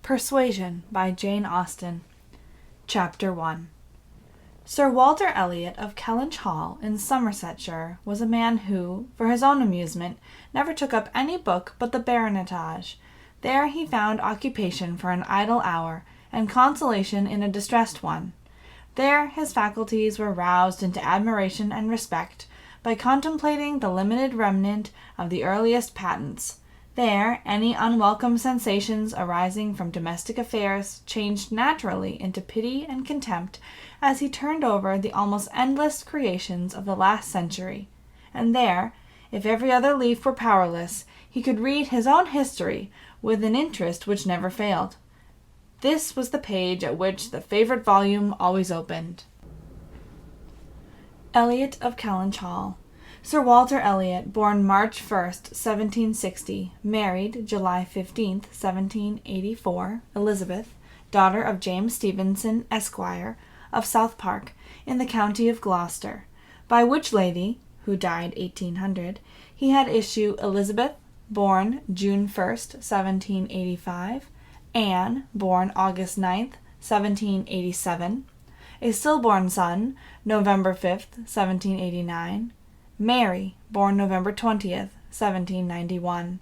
Persuasion by Jane Austen. Chapter 1. Sir Walter Elliot of Kellynch Hall in Somersetshire was a man who, for his own amusement, never took up any book but the baronetage. There he found occupation for an idle hour, and consolation in a distressed one. There his faculties were roused into admiration and respect by contemplating the limited remnant of the earliest patents. There, any unwelcome sensations arising from domestic affairs changed naturally into pity and contempt as he turned over the almost endless creations of the last century. And there, if every other leaf were powerless, he could read his own history with an interest which never failed. This was the page at which the favorite volume always opened. Elliot of Kellynch Hall. Sir Walter Elliot, born March 1st, 1760, married July 15th, 1784, Elizabeth, daughter of James Stevenson, Esquire, of South Park, in the county of Gloucester, by which lady, who died 1800, he had issue Elizabeth, born June 1st, 1785, Anne, born August 9th, 1787, a stillborn son, November 5th, 1789, Mary, born November 20th, 1791.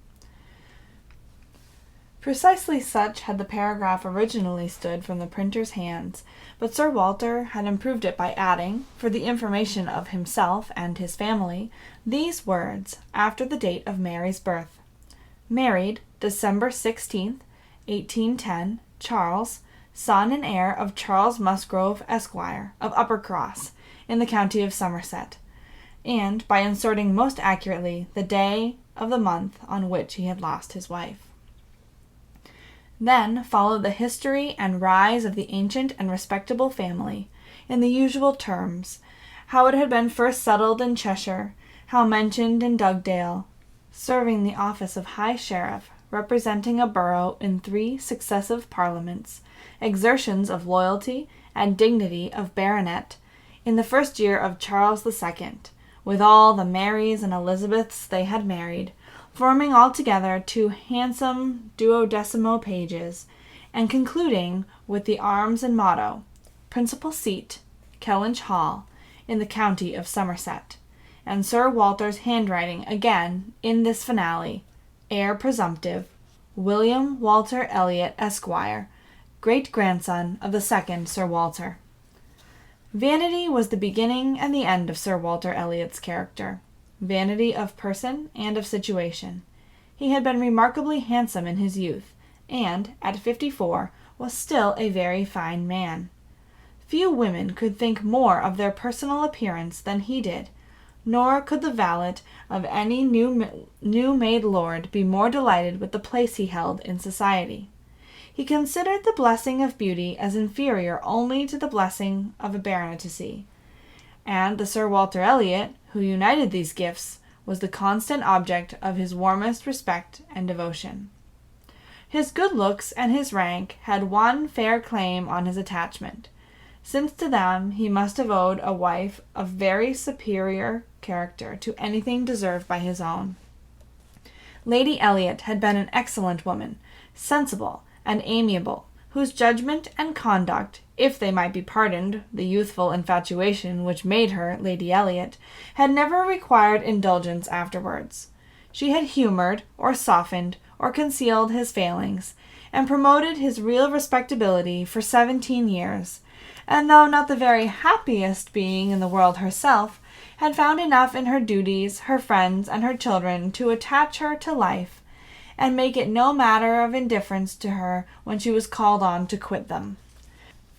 Precisely such had the paragraph originally stood from the printer's hands, but Sir Walter had improved it by adding, for the information of himself and his family, these words after the date of Mary's birth. Married, December 16th, 1810, Charles, son and heir of Charles Musgrove, Esquire, of Uppercross, in the county of Somerset, and by inserting most accurately the day of the month on which he had lost his wife. Then followed the history and rise of the ancient and respectable family, in the usual terms, how it had been first settled in Cheshire, how mentioned in Dugdale, serving the office of High Sheriff, representing a borough in 3 successive parliaments, exertions of loyalty and dignity of baronet, in the first year of Charles II, with all the Marys and Elizabeths they had married, forming altogether 2 handsome 12mo pages, and concluding with the arms and motto, Principal Seat, Kellynch Hall, in the county of Somerset, and Sir Walter's handwriting again in this finale, heir presumptive, William Walter Elliot, Esquire, great-grandson of the second Sir Walter. Vanity was the beginning and the end of Sir Walter Elliot's character, vanity of person and of situation. He had been remarkably handsome in his youth, and, at 54, was still a very fine man. Few women could think more of their personal appearance than he did, nor could the valet of any new-made lord be more delighted with the place he held in society. He considered the blessing of beauty as inferior only to the blessing of a baronetcy, and the Sir Walter Elliot, who united these gifts, was the constant object of his warmest respect and devotion. His good looks and his rank had one fair claim on his attachment, since to them he must have owed a wife of very superior character to anything deserved by his own. Lady Elliot had been an excellent woman, sensible and amiable, whose judgment and conduct, if they might be pardoned the youthful infatuation which made her Lady Elliot, had never required indulgence afterwards. She had humored, or softened, or concealed his failings, and promoted his real respectability for 17 years, and though not the very happiest being in the world herself, had found enough in her duties, her friends, and her children to attach her to life, and make it no matter of indifference to her when she was called on to quit them.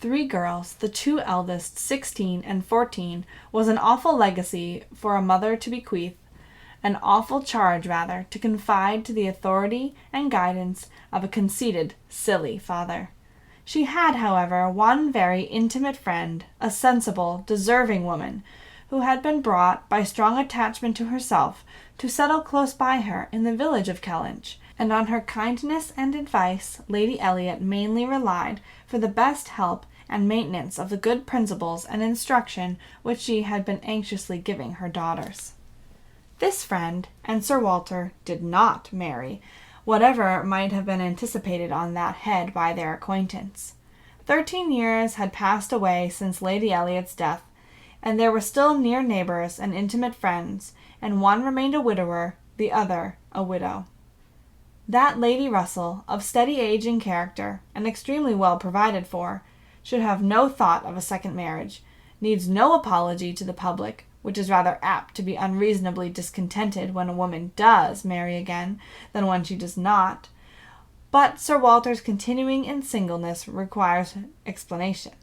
3 girls, the 2 eldest, 16 and 14, was an awful legacy for a mother to bequeath, an awful charge, rather, to confide to the authority and guidance of a conceited, silly father. She had, however, one very intimate friend, a sensible, deserving woman, who had been brought, by strong attachment to herself, to settle close by her in the village of Kellynch, and on her kindness and advice Lady Elliot mainly relied for the best help and maintenance of the good principles and instruction which she had been anxiously giving her daughters. This friend and Sir Walter did not marry, whatever might have been anticipated on that head by their acquaintance. 13 years had passed away since Lady Elliot's death, and there were still near neighbours and intimate friends, and one remained a widower, the other a widow. That Lady Russell, of steady age and character, and extremely well provided for, should have no thought of a second marriage, needs no apology to the public, which is rather apt to be unreasonably discontented when a woman does marry again than when she does not. But Sir Walter's continuing in singleness requires explanation.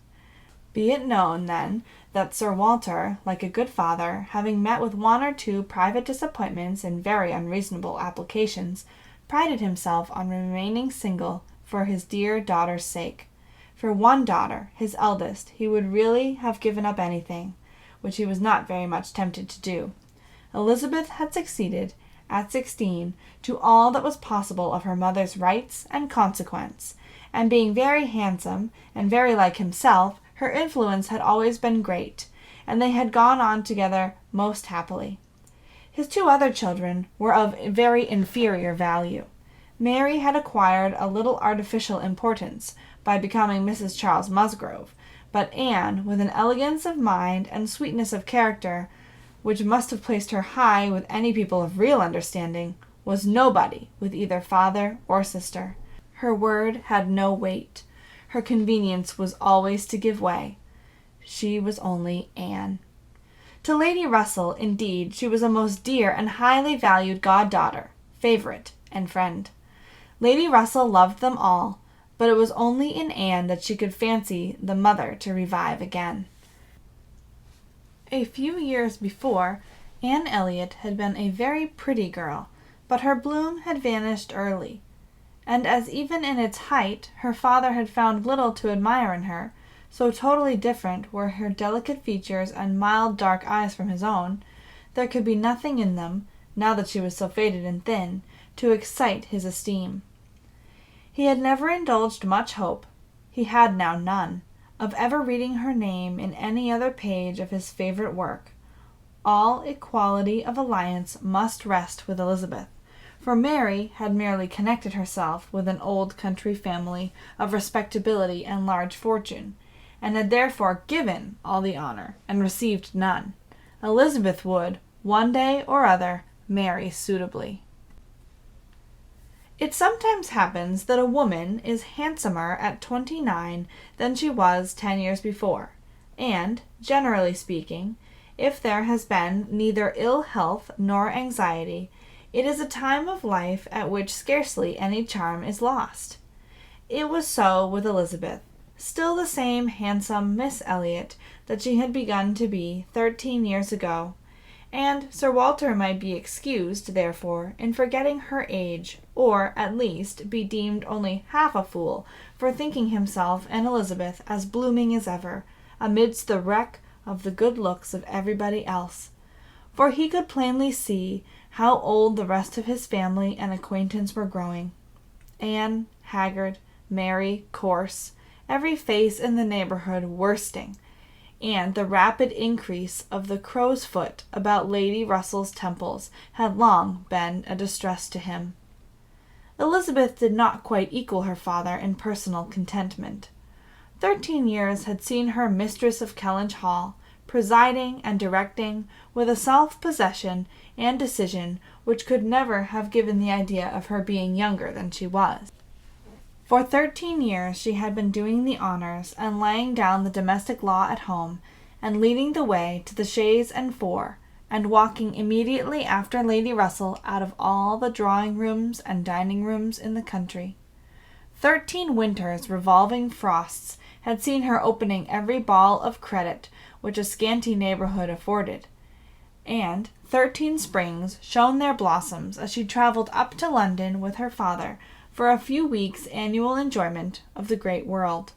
Be it known, then, that Sir Walter, like a good father, having met with one or two private disappointments and very unreasonable applications, prided himself on remaining single for his dear daughter's sake. For one daughter, his eldest, he would really have given up anything, which he was not very much tempted to do. Elizabeth had succeeded, at 16, to all that was possible of her mother's rights and consequence, and being very handsome, and very like himself, her influence had always been great, and they had gone on together most happily. His two other children were of very inferior value. Mary had acquired a little artificial importance by becoming Mrs. Charles Musgrove, but Anne, with an elegance of mind and sweetness of character, which must have placed her high with any people of real understanding, was nobody with either father or sister. Her word had no weight. Her convenience was always to give way. She was only Anne. To Lady Russell, indeed, she was a most dear and highly valued goddaughter, favourite, and friend. Lady Russell loved them all, but it was only in Anne that she could fancy the mother to revive again. A few years before, Anne Elliot had been a very pretty girl, but her bloom had vanished early, and as even in its height her father had found little to admire in her, so totally different were her delicate features and mild dark eyes from his own, there could be nothing in them, now that she was so faded and thin, to excite his esteem. He had never indulged much hope, he had now none, of ever reading her name in any other page of his favourite work. All equality of alliance must rest with Elizabeth, for Mary had merely connected herself with an old country family of respectability and large fortune, and had therefore given all the honour, and received none. Elizabeth would, one day or other, marry suitably. It sometimes happens that a woman is handsomer at 29 than she was 10 years before, and, generally speaking, if there has been neither ill health nor anxiety, it is a time of life at which scarcely any charm is lost. It was so with Elizabeth, still the same handsome Miss Elliot that she had begun to be 13 years ago, and Sir Walter might be excused, therefore, in forgetting her age, or, at least, be deemed only half a fool for thinking himself and Elizabeth as blooming as ever, amidst the wreck of the good looks of everybody else, for he could plainly see how old the rest of his family and acquaintance were growing. Anne, haggard, Mary, coarse, every face in the neighbourhood worsting, and the rapid increase of the crow's foot about Lady Russell's temples had long been a distress to him. Elizabeth did not quite equal her father in personal contentment. 13 years had seen her mistress of Kellynch Hall, presiding and directing with a self-possession and decision which could never have given the idea of her being younger than she was. For 13 years she had been doing the honours and laying down the domestic law at home, and leading the way to the chaise and four, and walking immediately after Lady Russell out of all the drawing-rooms and dining-rooms in the country. 13 winters' revolving frosts had seen her opening every ball of credit which a scanty neighbourhood afforded, and 13 springs shone their blossoms as she travelled up to London with her father for a few weeks' annual enjoyment of the great world.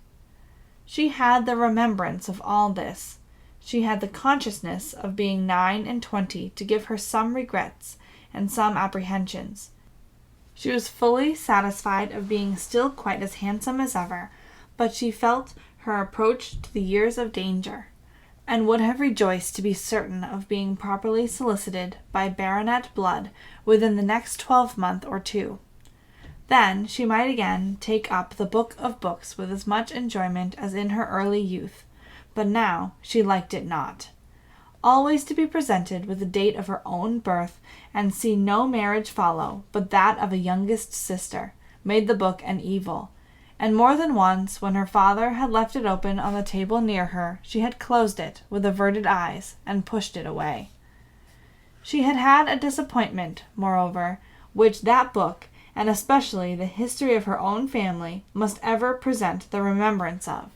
She had the remembrance of all this. She had the consciousness of being 29 to give her some regrets and some apprehensions. She was fully satisfied of being still quite as handsome as ever, but she felt her approach to the years of danger, and would have rejoiced to be certain of being properly solicited by baronet blood within the next 12 months or two. Then she might again take up the book of books with as much enjoyment as in her early youth, but now she liked it not. Always to be presented with the date of her own birth, and see no marriage follow but that of a youngest sister, made the book an evil, and more than once, when her father had left it open on the table near her, she had closed it with averted eyes and pushed it away. She had had a disappointment, moreover, which that book, and especially the history of her own family, must ever present the remembrance of.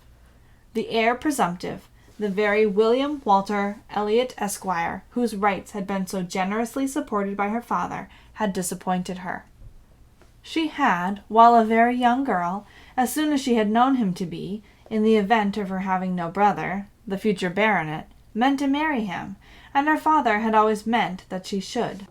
The heir presumptive, the very William Walter Elliot, Esquire, whose rights had been so generously supported by her father, had disappointed her. She had, while a very young girl, as soon as she had known him to be, in the event of her having no brother, the future baronet, meant to marry him, and her father had always meant that she should.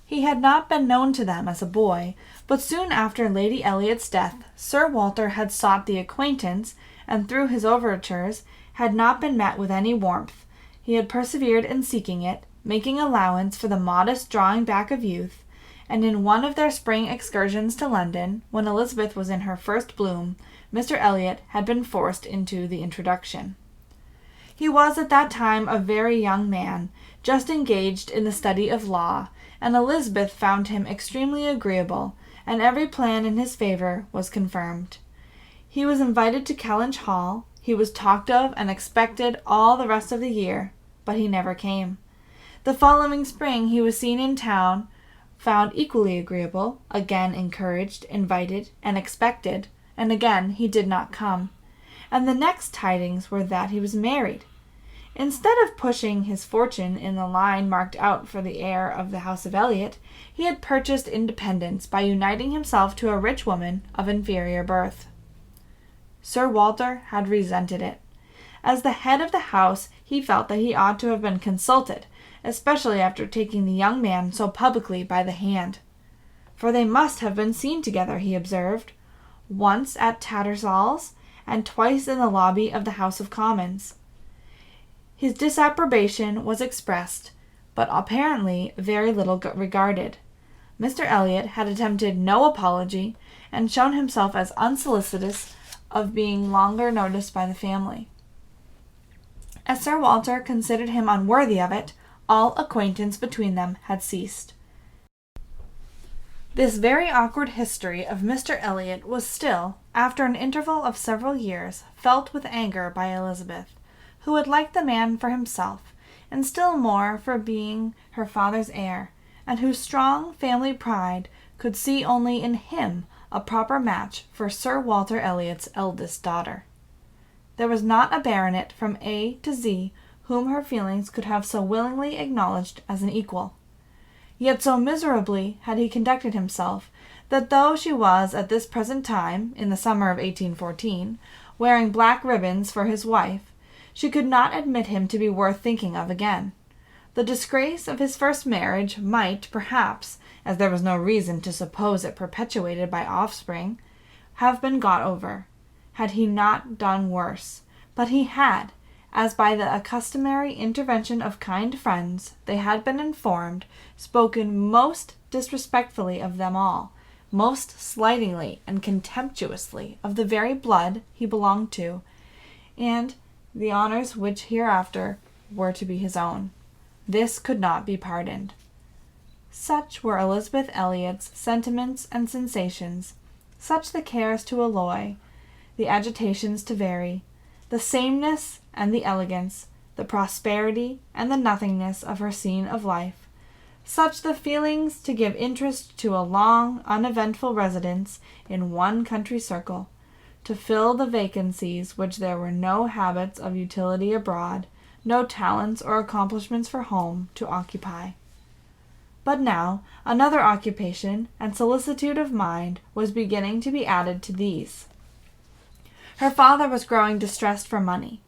He had not been known to them as a boy, but soon after Lady Elliot's death Sir Walter had sought the acquaintance, and through his overtures had not been met with any warmth. He had persevered in seeking it, making allowance for the modest drawing back of youth, and in one of their spring excursions to London, when Elizabeth was in her first bloom, Mr. Elliot had been forced into the introduction. He was at that time a very young man, just engaged in the study of law, and Elizabeth found him extremely agreeable, and every plan in his favor was confirmed. He was invited to Kellynch Hall, he was talked of and expected all the rest of the year, but he never came. The following spring he was seen in town, found equally agreeable, again encouraged, invited, and expected, and again he did not come. And the next tidings were that he was married. Instead of pushing his fortune in the line marked out for the heir of the house of Elliot, he had purchased independence by uniting himself to a rich woman of inferior birth. Sir Walter had resented it. As the head of the house, he felt that he ought to have been consulted, especially after taking the young man so publicly by the hand. For they must have been seen together, he observed, once at Tattersall's, and twice in the lobby of the House of Commons. His disapprobation was expressed, but apparently very little regarded. Mr. Elliot had attempted no apology, and shown himself as unsolicitous of being longer noticed by the family. As Sir Walter considered him unworthy of it, all acquaintance between them had ceased. This very awkward history of Mr. Elliot was still, after an interval of several years, felt with anger by Elizabeth, who had liked the man for himself, and still more for being her father's heir, and whose strong family pride could see only in him a proper match for Sir Walter Elliot's eldest daughter. There was not a baronet from A to Z whom her feelings could have so willingly acknowledged as an equal. Yet so miserably had he conducted himself, that though she was at this present time, in the summer of 1814, wearing black ribbons for his wife, she could not admit him to be worth thinking of again. The disgrace of his first marriage might, perhaps, as there was no reason to suppose it perpetuated by offspring, have been got over, had he not done worse, but he had, as by the customary intervention of kind friends they had been informed, spoken most disrespectfully of them all, most slightingly and contemptuously of the very blood he belonged to, and the honors which hereafter were to be his own. This could not be pardoned. Such were Elizabeth Elliot's sentiments and sensations, such the cares to alloy, the agitations to vary, the sameness and the elegance, the prosperity and the nothingness of her scene of life, such the feelings to give interest to a long, uneventful residence in one country circle, to fill the vacancies which there were no habits of utility abroad, no talents or accomplishments for home, to occupy. But now another occupation and solicitude of mind was beginning to be added to these. Her father was growing distressed for money.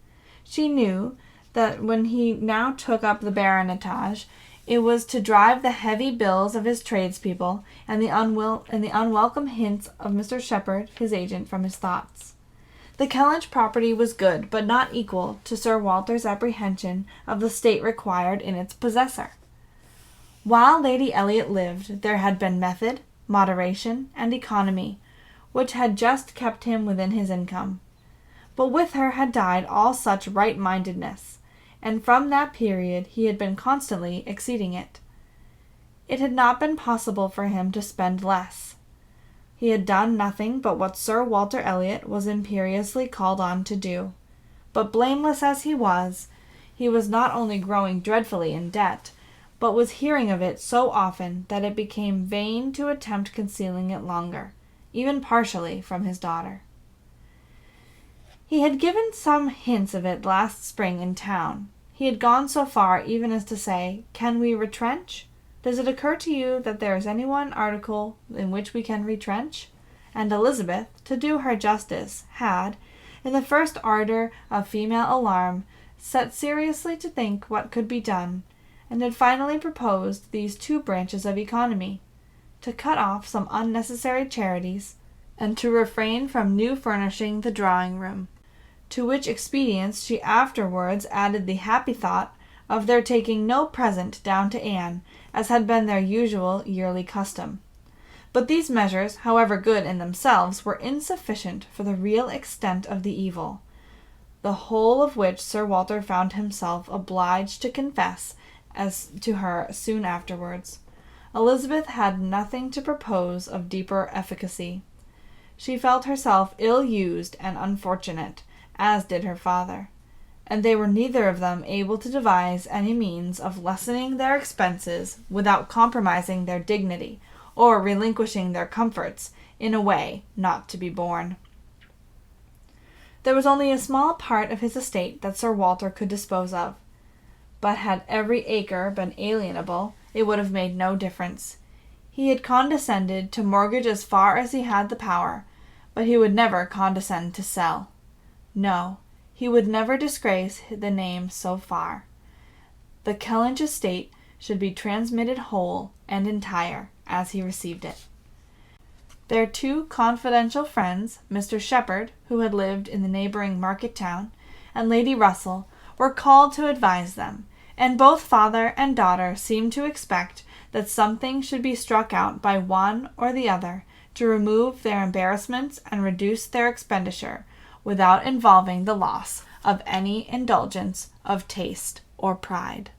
She knew that when he now took up the baronetage, it was to drive the heavy bills of his tradespeople and the unwelcome hints of Mr. Shepherd, his agent, from his thoughts. The Kellynch property was good, but not equal to Sir Walter's apprehension of the state required in its possessor. While Lady Elliot lived, there had been method, moderation, and economy, which had just kept him within his income. But with her had died all such right-mindedness, and from that period he had been constantly exceeding it. It had not been possible for him to spend less. He had done nothing but what Sir Walter Elliot was imperiously called on to do. But blameless as he was not only growing dreadfully in debt, but was hearing of it so often that it became vain to attempt concealing it longer, even partially, from his daughter. He had given some hints of it last spring in town. He had gone so far even as to say, "Can we retrench? Does it occur to you that there is any one article in which we can retrench?" And Elizabeth, to do her justice, had, in the first ardor of female alarm, set seriously to think what could be done, and had finally proposed these two branches of economy: to cut off some unnecessary charities, and to refrain from new furnishing the drawing-room, to which expedients she afterwards added the happy thought of their taking no present down to Anne, as had been their usual yearly custom. But these measures, however good in themselves, were insufficient for the real extent of the evil, the whole of which Sir Walter found himself obliged to confess as to her soon afterwards. Elizabeth had nothing to propose of deeper efficacy. She felt herself ill-used and unfortunate, as did her father, and they were neither of them able to devise any means of lessening their expenses without compromising their dignity, or relinquishing their comforts in a way not to be borne. There was only a small part of his estate that Sir Walter could dispose of, but had every acre been alienable, it would have made no difference. He had condescended to mortgage as far as he had the power, but he would never condescend to sell. No, he would never disgrace the name so far. The Kellynch estate should be transmitted whole and entire as he received it. Their two confidential friends, Mr. Shepherd, who had lived in the neighboring market town, and Lady Russell, were called to advise them, and both father and daughter seemed to expect that something should be struck out by one or the other to remove their embarrassments and reduce their expenditure, without involving the loss of any indulgence of taste or pride.